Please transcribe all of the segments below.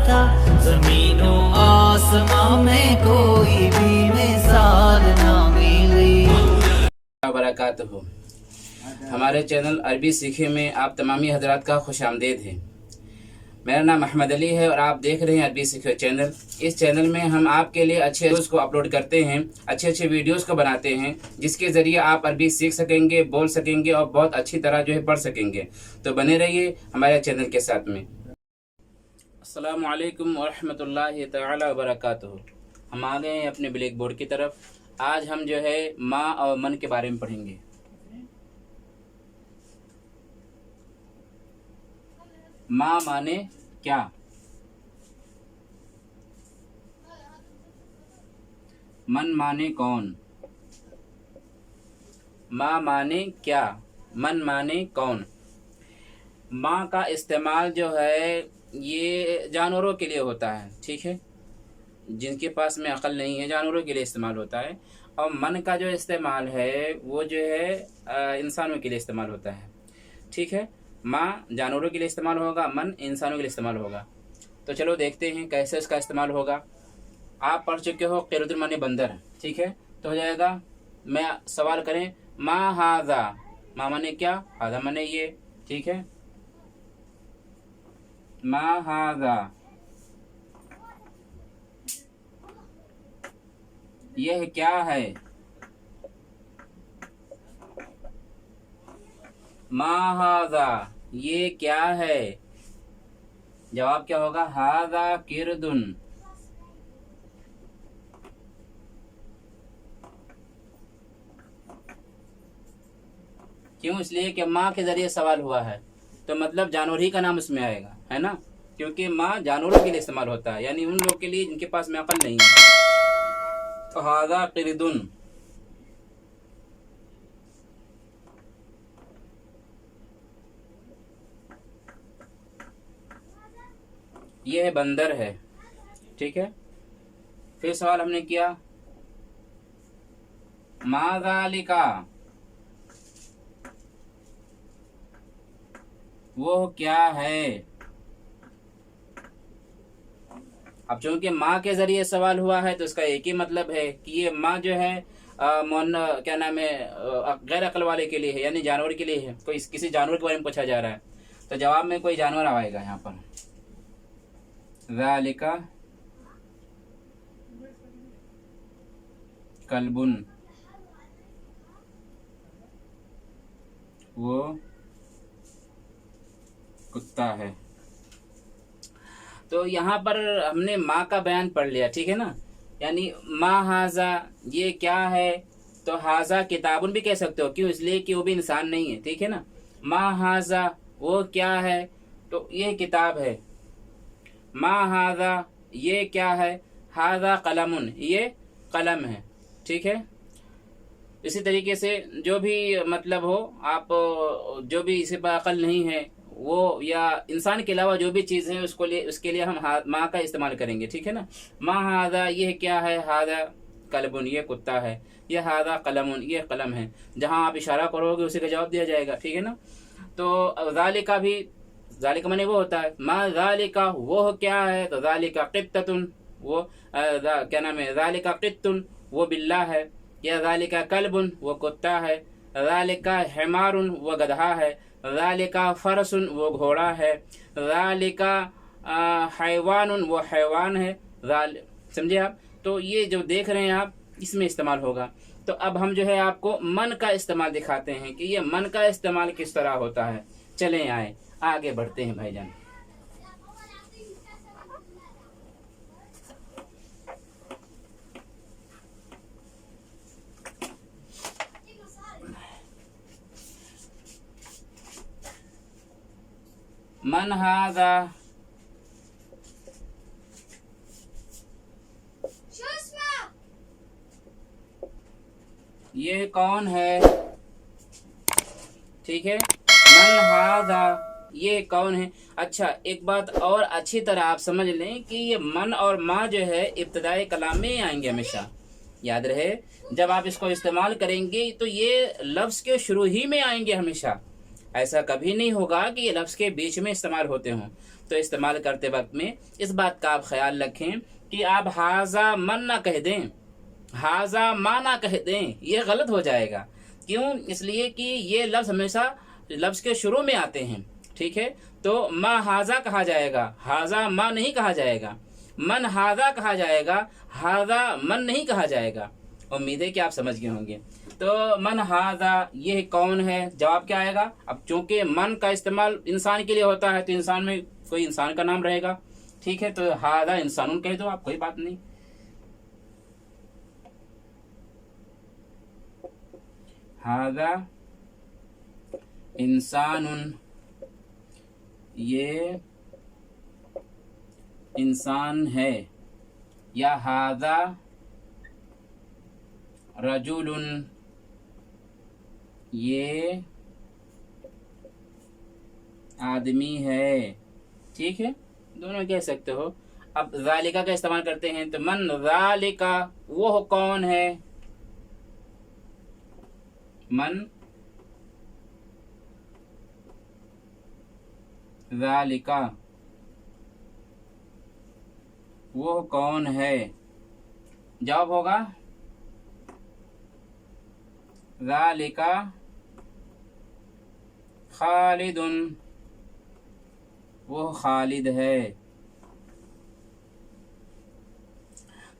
تھا زمین و آسمان میں کوئی بھی مثال نہ ملی۔ وبرکاتہ۔ ہمارے چینل عربی سیکھے میں آپ تمامی حضرات کا خوش آمدید ہے۔ میرا نام احمد علی ہے اور آپ دیکھ رہے ہیں عربی سیکھے چینل۔ اس چینل میں ہم آپ کے لیے اچھے ویڈیوز کو اپلوڈ کرتے ہیں، اچھے ویڈیوز کو بناتے ہیں جس کے ذریعے آپ عربی سیکھ سکیں گے، بول سکیں گے اور بہت اچھی طرح پڑھ سکیں گے۔ تو بنے رہیے ہمارے چینل کے ساتھ میں۔ السلام علیکم ورحمۃ اللہ تعالی وبرکاتہ۔ ہم آ گئے ہیں اپنے بلیک بورڈ کی طرف۔ آج ہم ماں اور من کے بارے میں پڑھیں گے۔ ماں مانے کیا؟ من مانے کون؟ ماں مانے کیا؟ من مانے کون؟ ماں کا استعمال یہ جانوروں کے لیے ہوتا ہے، ٹھیک ہے، جن کے پاس میں عقل نہیں ہے جانوروں کے لیے استعمال ہوتا ہے، اور من کا جو استعمال ہے وہ انسانوں کے لیے استعمال ہوتا ہے، ٹھیک ہے۔ ماں جانوروں کے لیے استعمال ہوگا، من انسانوں کے لیے استعمال ہوگا۔ تو چلو دیکھتے ہیں کیسے اس کا استعمال ہوگا۔ آپ پڑھ چکے ہو قرد مانے بندر، ٹھیک ہے، تو ہو جائے گا میں سوال کریں ما ھذا، ما مانے کیا، ھذا مانے یہ، ٹھیک ہے، ما ھذا یہ کیا ہے، ما ھذا یہ کیا ہے۔ جواب کیا ہوگا؟ ھذا قردٌ۔ کیوں؟ اس لیے کہ ماں کے ذریعے سوال ہوا ہے تو مطلب جانور ہی کا نام اس میں آئے گا، ہے نا، کیونکہ ماں جانوروں کے لیے استعمال ہوتا ہے، یعنی ان لوگ کے لیے جن کے پاس میں عقل نہیں ہے۔ تو ھذا قردٌ، یہ بندر ہے، ٹھیک ہے۔ پھر سوال ہم نے کیا ما ذالک، وہ کیا ہے۔ اب چونکہ ماں کے ذریعے سوال ہوا ہے تو اس کا ایک ہی مطلب ہے کہ یہ ماں کیا نام ہے، غیر عقل والے کے لیے ہے، یعنی جانور کے لیے ہے، کسی جانور کے بارے میں پوچھا جا رہا ہے تو جواب میں کوئی جانور آئے گا یہاں پر۔ ذالک کلب، وہ کتا ہے۔ تو یہاں پر ہم نے ماں کا بیان پڑھ لیا، ٹھیک ہے نا، یعنی ما ھذا یہ کیا ہے، تو ھذا کتاب بھی کہہ سکتے ہو، کیوں؟ اس لیے کہ وہ بھی انسان نہیں ہے، ٹھیک ہے نا۔ ما ھذا وہ کیا ہے، تو یہ کتاب ہے۔ ما ھذا یہ کیا ہے، ھذا قلم یہ قلم ہے، ٹھیک ہے۔ اسی طریقے سے جو بھی مطلب ہو، آپ جو بھی اسے پر عقل نہیں ہے وہ یا انسان کے علاوہ جو بھی چیز ہے اس کے لیے ہم ماں کا استعمال کریں گے، ٹھیک ہے نا۔ ما ھذا یہ کیا ہے، ھذا کلب یہ کتا ہے، یہ ھذا قلم یہ قلم ہے، جہاں آپ اشارہ کرو گے اسی کا جواب دیا جائے گا، ٹھیک ہے نا۔ تو ذالک بھی، ذالک مانے وہ ہوتا ہے، ما ذالک وہ کیا ہے، تو ذالک قطۃ وہ کیا نام ہے، ذالک قط وہ بلہ ہے، یا ذالک کلب وہ کتا ہے، ذالک حمار وہ گدھا ہے، ذالک فرس وہ گھوڑا ہے، ذالک حیوان وہ حیوان ہے، سمجھے آپ۔ تو یہ جو دیکھ رہے ہیں آپ اس میں استعمال ہوگا۔ تو اب ہم آپ کو من کا استعمال دکھاتے ہیں کہ یہ من کا استعمال کس طرح ہوتا ہے۔ چلیں آئے آگے بڑھتے ہیں بھائی جان۔ من ھذا یہ کون ہے، ٹھیک ہے۔ من ھذا یہ کون ہے۔ اچھا ایک بات اور اچھی طرح آپ سمجھ لیں کہ یہ من اور ما ابتدائی کلام میں آئیں گے ہمیشہ، یاد رہے جب آپ اس کو استعمال کریں گے تو یہ لفظ کے شروع ہی میں آئیں گے ہمیشہ، ایسا کبھی نہیں ہوگا کہ یہ لفظ کے بیچ میں استعمال ہوتے ہوں. تو استعمال کرتے وقت میں اس بات کا آپ خیال رکھیں کہ آپ ہاذا من نہ کہہ دیں، ہاذا ما نہ کہہ دیں، یہ غلط ہو جائے گا. کیوں؟ اس لیے کہ یہ لفظ ہمیشہ لفظ کے شروع میں آتے ہیں، ٹھیک ہے. تو ما ہاذا کہا جائے گا، ہاذا ما نہیں کہا جائے گا. من ہاذا کہا جائے گا، ہاذا من نہیں کہا جائے گا. امید ہے کہ آپ سمجھ گئے ہوں گے. تو من ہاذا، یہ کون ہے، جواب کیا آئے گا؟ اب چونکہ من کا استعمال انسان کے لیے ہوتا ہے تو انسان میں کوئی انسان کا نام رہے گا، ٹھیک ہے. تو ہاذا انسان کہہ دو آپ، کوئی بات نہیں. ہاذا انسان، یہ انسان ہے. یا ہاذا رجل، یہ آدمی ہے، ٹھیک ہے. دونوں کہہ سکتے ہو. اب ذالکا کا استعمال کرتے ہیں تو من ذالکا، وہ کون ہے، من ذالکا، وہ کون ہے. جواب ہوگا ذالکا خالد، وہ خالد ہے.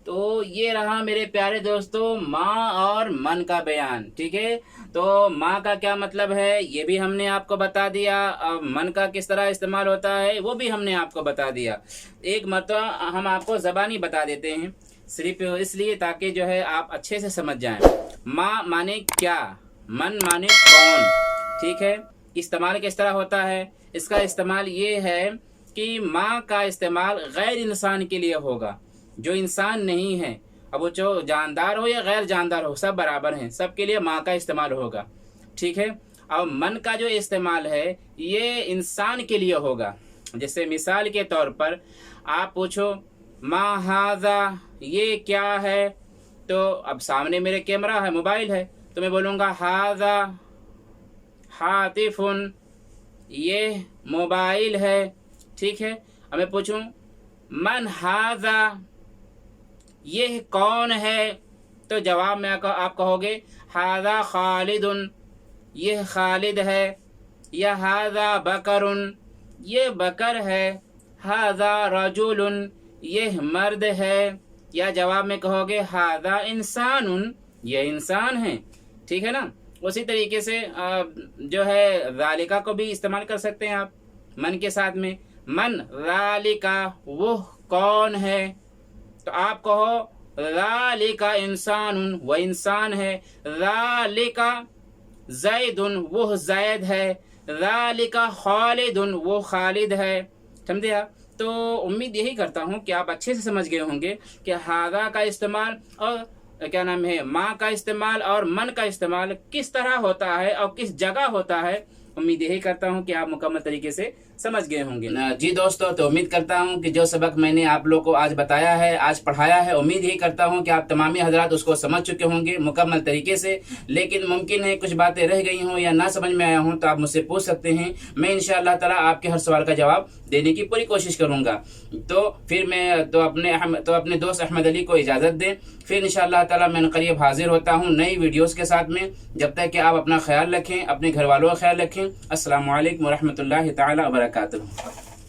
تو یہ رہا میرے پیارے دوستو ماں اور من کا بیان، ٹھیک ہے. تو ماں کا کیا مطلب ہے یہ بھی ہم نے آپ کو بتا دیا، اور من کا کس طرح استعمال ہوتا ہے وہ بھی ہم نے آپ کو بتا دیا. ایک مرتبہ ہم آپ کو زبانی بتا دیتے ہیں، صرف اس لیے تاکہ جو ہے آپ اچھے سے سمجھ جائیں. ماں مانے کیا، من مانے کون، ٹھیک ہے. استعمال کس طرح ہوتا ہے، اس کا استعمال یہ ہے کہ ماں کا استعمال غیر انسان کے لیے ہوگا، جو انسان نہیں ہے. اب وہ جو جاندار ہو یا غیر جاندار ہو سب برابر ہیں، سب کے لیے ماں کا استعمال ہوگا، ٹھیک ہے. اور من کا جو استعمال ہے یہ انسان کے لیے ہوگا. جیسے مثال کے طور پر آپ پوچھو ما ھذا، یہ کیا ہے، تو اب سامنے میرے کیمرہ ہے، موبائل ہے، تو میں بولوں گا ھذا ہاتف، یہ موبائل ہے، ٹھیک ہے. اب میں پوچھوں من ھذا، یہ کون ہے، تو جواب میں آپ کہو گے ھذا خالد، یہ خالد ہے. یا ھذا بکر، یہ بکر ہے. ھذا رجل، یہ مرد ہے. یا جواب میں کہو گے ھذا انسان، یہ انسان ہے، ٹھیک ہے نا. اسی طریقے سے جو ہے ذالکا کو بھی استعمال کر سکتے ہیں آپ من کے ساتھ میں. من ذالکا، وہ کون ہے، تو آپ کہو ذالکا انسان، وہ انسان ہے. ذالکا زید، وہ زید ہے. ذالکا خالد، وہ خالد ہے. سمجھے آپ؟ تو امید یہی کرتا ہوں کہ آپ اچھے سے سمجھ گئے ہوں گے کہ ھذا کا استعمال اور کیا نام ہے ماں کا استعمال اور من کا استعمال کس طرح ہوتا ہے اور کس جگہ ہوتا ہے. امید یہی کرتا ہوں کہ آپ مکمل طریقے سے سمجھ گئے ہوں گے. جی دوستو، تو امید کرتا ہوں کہ جو سبق میں نے آپ لوگ کو آج بتایا ہے، آج پڑھایا ہے، امید یہی کرتا ہوں کہ آپ تمامی حضرات اس کو سمجھ چکے ہوں گے مکمل طریقے سے. لیکن ممکن ہے کچھ باتیں رہ گئی ہوں یا نہ سمجھ میں آیا ہوں تو آپ مجھ سے پوچھ سکتے ہیں. میں انشاءاللہ تعالی آپ کے ہر سوال کا جواب دینے کی پوری کوشش کروں گا. تو پھر میں اپنے دوست احمد علی کو اجازت دیں. پھر انشاءاللہ تعالی میں قریب حاضر ہوتا ہوں نئی ویڈیوز کے ساتھ میں. جب تک کہ آپ اپنا خیال رکھیں، اپنے گھر والوں کا خیال رکھیں. السلام علیکم ورحمۃ اللہ تعالی وبرکاتہ.